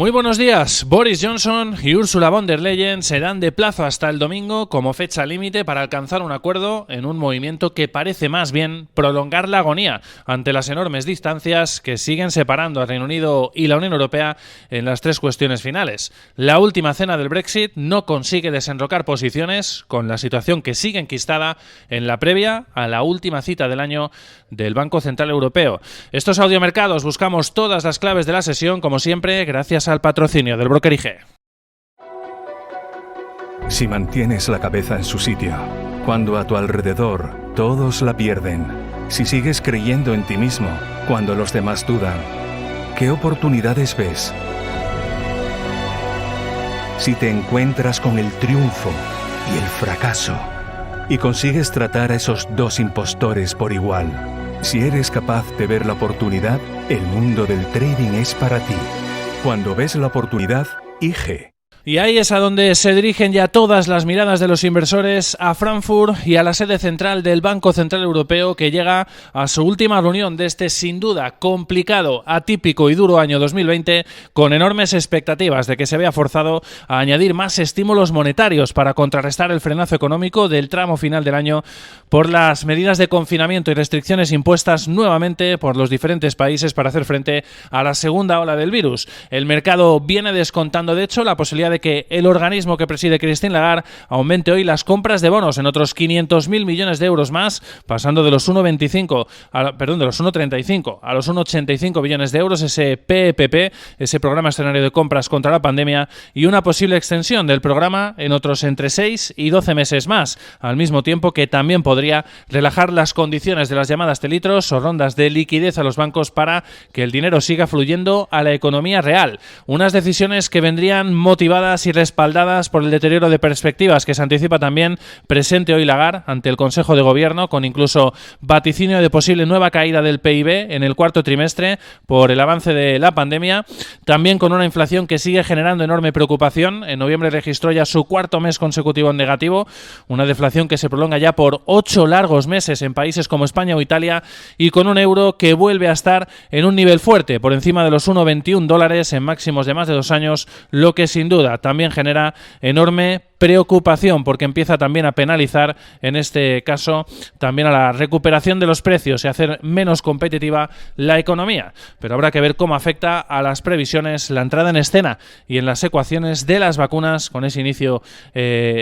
Muy buenos días. Boris Johnson y Ursula von der Leyen se dan de plazo hasta el domingo como fecha límite para alcanzar un acuerdo en un movimiento que parece más bien prolongar la agonía ante las enormes distancias que siguen separando al Reino Unido y la Unión Europea en las tres cuestiones finales. La última cena del Brexit no consigue desenrocar posiciones con la situación que sigue enquistada en la previa a la última cita del año del Banco Central Europeo. Estos audiomercados buscamos todas las claves de la sesión, como siempre, gracias al patrocinio del Broker IG. Si mantienes la cabeza en su sitio, cuando a tu alrededor todos la pierden, si sigues creyendo en ti mismo cuando los demás dudan, ¿qué oportunidades ves? Si te encuentras con el triunfo y el fracaso y consigues tratar a esos dos impostores por igual, si eres capaz de ver la oportunidad, el mundo del trading es para ti. Cuando ves la oportunidad, IG. Y ahí es a donde se dirigen ya todas las miradas de los inversores, a Frankfurt y a la sede central del Banco Central Europeo, que llega a su última reunión de este sin duda complicado, atípico y duro año 2020, con enormes expectativas de que se vea forzado a añadir más estímulos monetarios para contrarrestar el frenazo económico del tramo final del año por las medidas de confinamiento y restricciones impuestas nuevamente por los diferentes países para hacer frente a la segunda ola del virus. El mercado viene descontando, de hecho, la posibilidad de que el organismo que preside Christine Lagarde aumente hoy las compras de bonos en otros 500.000 millones de euros más, pasando de los 1,35 de los 1,35 a los 1,85 billones de euros, ese PEPP, ese programa escenario de compras contra la pandemia, y una posible extensión del programa en otros entre 6 y 12 meses más, al mismo tiempo que también podría relajar las condiciones de las llamadas telitros o rondas de liquidez a los bancos para que el dinero siga fluyendo a la economía real. Unas decisiones que vendrían motivadas y respaldadas por el deterioro de perspectivas que se anticipa también presente hoy Lagarde ante el Consejo de Gobierno, con incluso vaticinio de posible nueva caída del PIB en el cuarto trimestre por el avance de la pandemia, también con una inflación que sigue generando enorme preocupación. En noviembre registró ya su cuarto mes consecutivo en negativo, una deflación que se prolonga ya por 8 largos meses en países como España o Italia, y con un euro que vuelve a estar en un nivel fuerte, por encima de los $1,21 en máximos de más de 2 años, lo que sin duda también genera enorme preocupación porque empieza también a penalizar, en este caso, también a la recuperación de los precios y hacer menos competitiva la economía. Pero habrá que ver cómo afecta a las previsiones la entrada en escena y en las ecuaciones de las vacunas, con ese inicio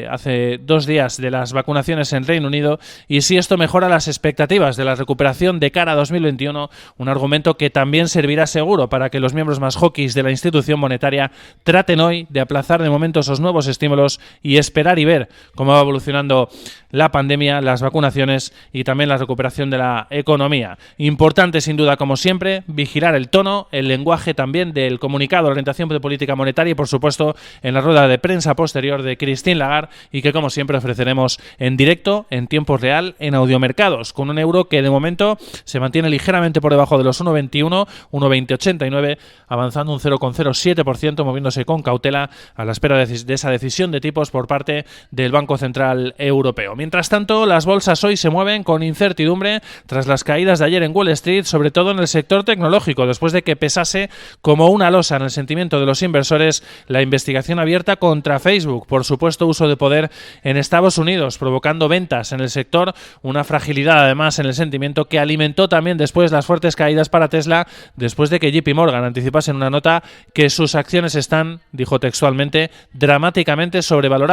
hace 2 días de las vacunaciones en Reino Unido, y si esto mejora las expectativas de la recuperación de cara a 2021, un argumento que también servirá seguro para que los miembros más hawkish de la institución monetaria traten hoy de aplazar de momento esos nuevos estímulos y esperar y ver cómo va evolucionando la pandemia, las vacunaciones y también la recuperación de la economía. Importante, sin duda, como siempre, vigilar el tono, el lenguaje también del comunicado de orientación de política monetaria y, por supuesto, en la rueda de prensa posterior de Christine Lagarde, y que, como siempre, ofreceremos en directo, en tiempo real, en audiomercados, con un euro que de momento se mantiene ligeramente por debajo de los 1,21, 1,2089, avanzando un 0,07%, moviéndose con cautela a la espera de esa decisión de tipos por parte del Banco Central Europeo. Mientras tanto, las bolsas hoy se mueven con incertidumbre tras las caídas de ayer en Wall Street, sobre todo en el sector tecnológico, después de que pesase como una losa en el sentimiento de los inversores la investigación abierta contra Facebook por supuesto uso de poder en Estados Unidos, provocando ventas en el sector, una fragilidad además en el sentimiento que alimentó también después las fuertes caídas para Tesla, después de que JP Morgan anticipase en una nota que sus acciones están, dijo textualmente, dramáticamente sobrevaloradas.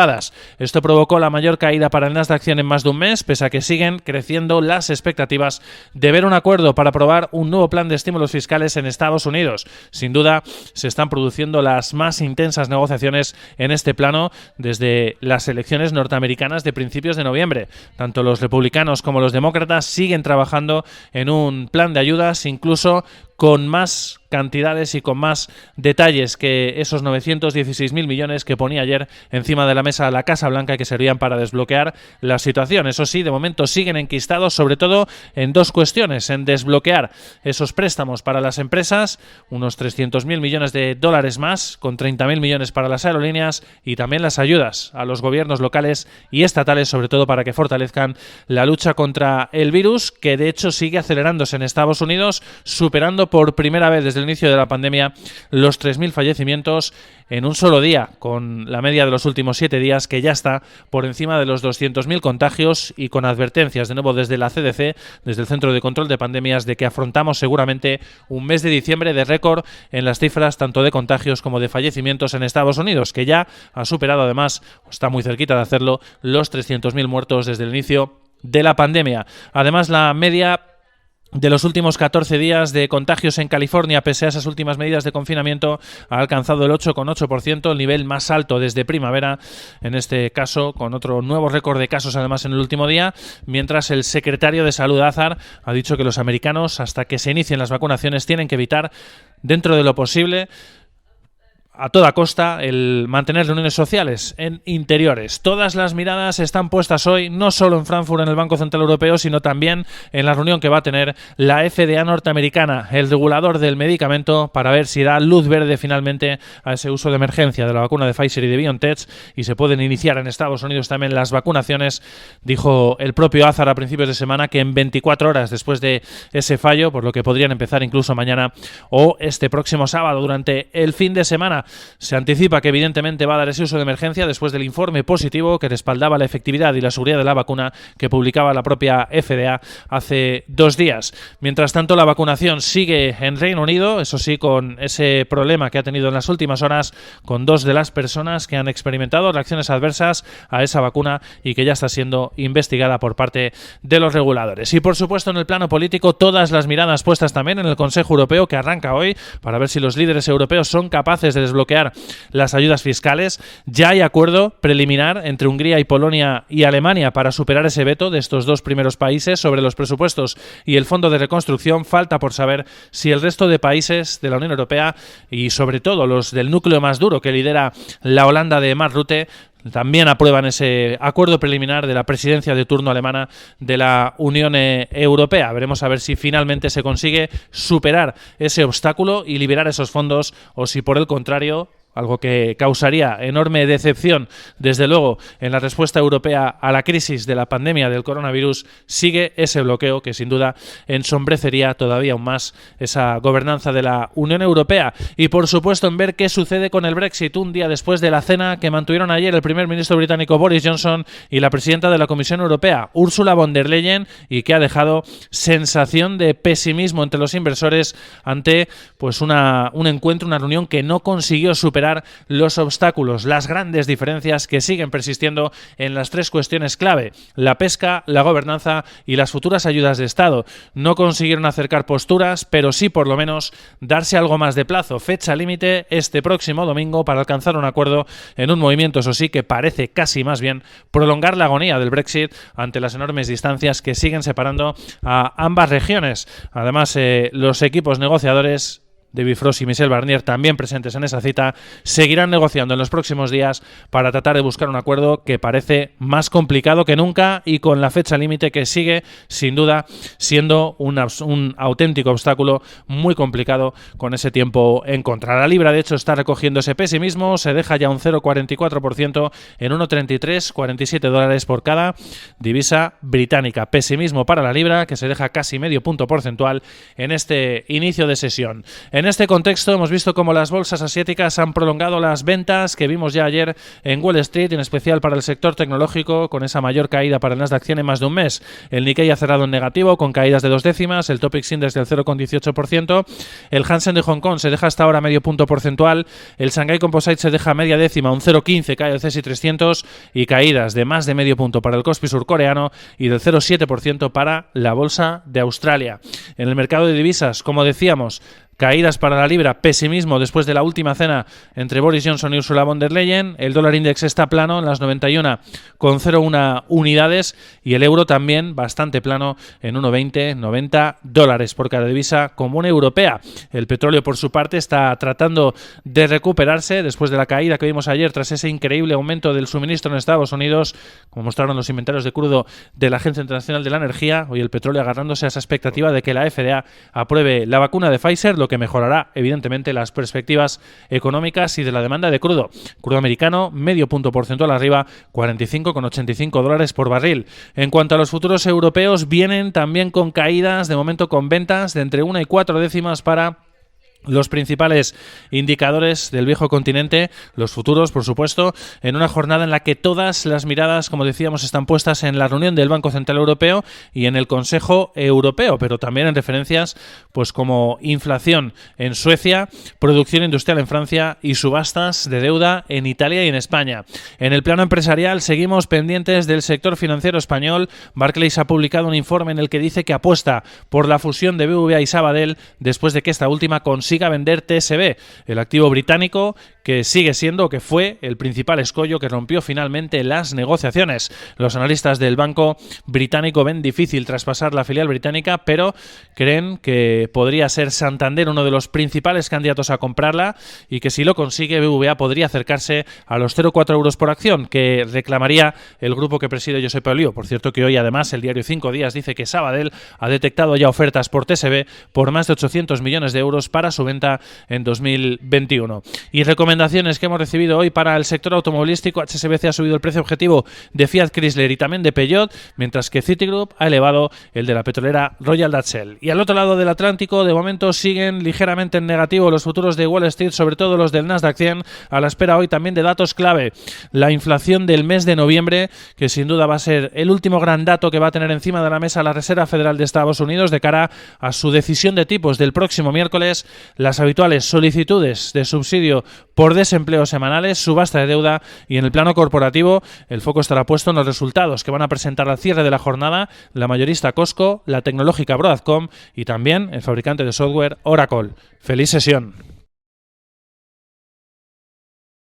Esto provocó la mayor caída para el Nasdaq 100 en más de un mes, pese a que siguen creciendo las expectativas de ver un acuerdo para aprobar un nuevo plan de estímulos fiscales en Estados Unidos. Sin duda, se están produciendo las más intensas negociaciones en este plano desde las elecciones norteamericanas de principios de noviembre. Tanto los republicanos como los demócratas siguen trabajando en un plan de ayudas, incluso con más cantidades y con más detalles que esos 916.000 millones que ponía ayer encima de la mesa la Casa Blanca y que servían para desbloquear la situación. Eso sí, de momento siguen enquistados sobre todo en dos cuestiones: en desbloquear esos préstamos para las empresas, unos 300.000 millones de dólares más, con 30.000 millones para las aerolíneas, y también las ayudas a los gobiernos locales y estatales, sobre todo para que fortalezcan la lucha contra el virus, que de hecho sigue acelerándose en Estados Unidos, superando superado por primera vez desde el inicio de la pandemia los 3.000 fallecimientos en un solo día, con la media de los últimos 7 días que ya está por encima de los 200.000 contagios y con advertencias de nuevo desde la CDC, desde el Centro de Control de Pandemias, de que afrontamos seguramente un mes de diciembre de récord en las cifras tanto de contagios como de fallecimientos en Estados Unidos, que ya ha superado además, está muy cerquita de hacerlo, los 300.000 muertos desde el inicio de la pandemia. Además, la media de los últimos 14 días de contagios en California, pese a esas últimas medidas de confinamiento, ha alcanzado el 8,8%, el nivel más alto desde primavera, en este caso con otro nuevo récord de casos además en el último día, mientras el secretario de Salud, Azar, ha dicho que los americanos, hasta que se inicien las vacunaciones, tienen que evitar, dentro de lo posible, a toda costa, el mantener reuniones sociales en interiores. Todas las miradas están puestas hoy, no solo en Frankfurt, en el Banco Central Europeo, sino también en la reunión que va a tener la FDA norteamericana, el regulador del medicamento, para ver si da luz verde finalmente a ese uso de emergencia de la vacuna de Pfizer y de BioNTech, y se pueden iniciar en Estados Unidos también las vacunaciones. Dijo el propio Azar a principios de semana que en 24 horas después de ese fallo, por lo que podrían empezar incluso mañana o este próximo sábado durante el fin de semana. Se anticipa que evidentemente va a dar ese uso de emergencia después del informe positivo que respaldaba la efectividad y la seguridad de la vacuna que publicaba la propia FDA hace 2 días. Mientras tanto, la vacunación sigue en Reino Unido, eso sí, con ese problema que ha tenido en las últimas horas con 2 de las personas que han experimentado reacciones adversas a esa vacuna y que ya está siendo investigada por parte de los reguladores. Y por supuesto, en el plano político, todas las miradas puestas también en el Consejo Europeo, que arranca hoy, para ver si los líderes europeos son capaces de desbloquear las ayudas fiscales. Ya hay acuerdo preliminar entre Hungría y Polonia y Alemania para superar ese veto de estos 2 primeros países sobre los presupuestos y el Fondo de Reconstrucción. Falta por saber si el resto de países de la Unión Europea y sobre todo los del núcleo más duro que lidera la Holanda de Mark Rutte también aprueban ese acuerdo preliminar de la presidencia de turno alemana de la Unión Europea. Veremos a ver si finalmente se consigue superar ese obstáculo y liberar esos fondos, o si por el contrario, algo que causaría enorme decepción, desde luego, en la respuesta europea a la crisis de la pandemia del coronavirus, sigue ese bloqueo que sin duda ensombrecería todavía aún más esa gobernanza de la Unión Europea. Y por supuesto en ver qué sucede con el Brexit, un día después de la cena que mantuvieron ayer el primer ministro británico Boris Johnson y la presidenta de la Comisión Europea, Ursula von der Leyen, y que ha dejado sensación de pesimismo entre los inversores ante pues un encuentro, una reunión que no consiguió superar los obstáculos, las grandes diferencias que siguen persistiendo en las 3 cuestiones clave: la pesca, la gobernanza y las futuras ayudas de Estado. No consiguieron acercar posturas, pero sí por lo menos darse algo más de plazo, fecha límite este próximo domingo para alcanzar un acuerdo en un movimiento, eso sí, que parece casi más bien prolongar la agonía del Brexit ante las enormes distancias que siguen separando a ambas regiones. Además, los equipos negociadores David Frost y Michel Barnier, también presentes en esa cita, seguirán negociando en los próximos días para tratar de buscar un acuerdo que parece más complicado que nunca y con la fecha límite que sigue sin duda siendo un auténtico obstáculo muy complicado con ese tiempo en contra. La libra de hecho está recogiendo ese pesimismo, se deja ya un 0,44% en 1,3347 dólares por cada divisa británica. Pesimismo para la libra que se deja casi medio punto porcentual en este inicio de sesión. En este contexto hemos visto cómo las bolsas asiáticas han prolongado las ventas que vimos ya ayer en Wall Street, en especial para el sector tecnológico, con esa mayor caída para el Nasdaq 100 en más de un mes. El Nikkei ha cerrado en negativo con caídas de 0,2, el Topix Index del 0,18%, el Hansen de Hong Kong se deja hasta ahora medio punto porcentual, el Shanghai Composite se deja media décima, un 0,15 cae el CSI 300 y caídas de más de medio punto para el Kospi surcoreano y del 0,7% para la bolsa de Australia. En el mercado de divisas, como decíamos, caídas para la libra, pesimismo después de la última cena entre Boris Johnson y Ursula von der Leyen. El dólar index está plano en las 91,01 unidades y el euro también bastante plano en 1,20, 90 dólares por cada divisa común europea. El petróleo, por su parte, está tratando de recuperarse después de la caída que vimos ayer tras ese increíble aumento del suministro en Estados Unidos, como mostraron los inventarios de crudo de la Agencia Internacional de la Energía. Hoy el petróleo agarrándose a esa expectativa de que la FDA apruebe la vacuna de Pfizer, lo lo que mejorará evidentemente las perspectivas económicas y de la demanda de crudo. Crudo americano, medio punto porcentual arriba, $45,85 por barril. En cuanto a los futuros europeos, vienen también con caídas, de momento con ventas de entre 1 y 4 décimas para los principales indicadores del viejo continente, los futuros, por supuesto, en una jornada en la que todas las miradas, como decíamos, están puestas en la reunión del Banco Central Europeo y en el Consejo Europeo, pero también en referencias pues como inflación en Suecia, producción industrial en Francia y subastas de deuda en Italia y en España. En el plano empresarial seguimos pendientes del sector financiero español. Barclays ha publicado un informe en el que dice que apuesta por la fusión de BBVA y Sabadell después de que esta última consiga vender TSB, el activo británico que sigue siendo, que fue el principal escollo que rompió finalmente las negociaciones. Los analistas del banco británico ven difícil traspasar la filial británica, pero creen que podría ser Santander uno de los principales candidatos a comprarla y que si lo consigue BBVA podría acercarse a los 0,4 euros por acción que reclamaría el grupo que preside Josep Olio. Por cierto que hoy además el diario 5 Días dice que Sabadell ha detectado ya ofertas por TSB por más de 800 millones de euros para su venta en 2021. Y recomendaciones que hemos recibido hoy para el sector automovilístico. HSBC ha subido el precio objetivo de Fiat Chrysler y también de Peugeot, mientras que Citigroup ha elevado el de la petrolera Royal Dutch Shell. Y al otro lado del Atlántico, de momento siguen ligeramente en negativo los futuros de Wall Street, sobre todo los del Nasdaq 100, a la espera hoy también de datos clave. La inflación del mes de noviembre, que sin duda va a ser el último gran dato que va a tener encima de la mesa la Reserva Federal de Estados Unidos de cara a su decisión de tipos del próximo miércoles, las habituales solicitudes de subsidio por desempleo semanales, subasta de deuda y en el plano corporativo el foco estará puesto en los resultados que van a presentar al cierre de la jornada la mayorista Costco, la tecnológica Broadcom y también el fabricante de software Oracle. ¡Feliz sesión!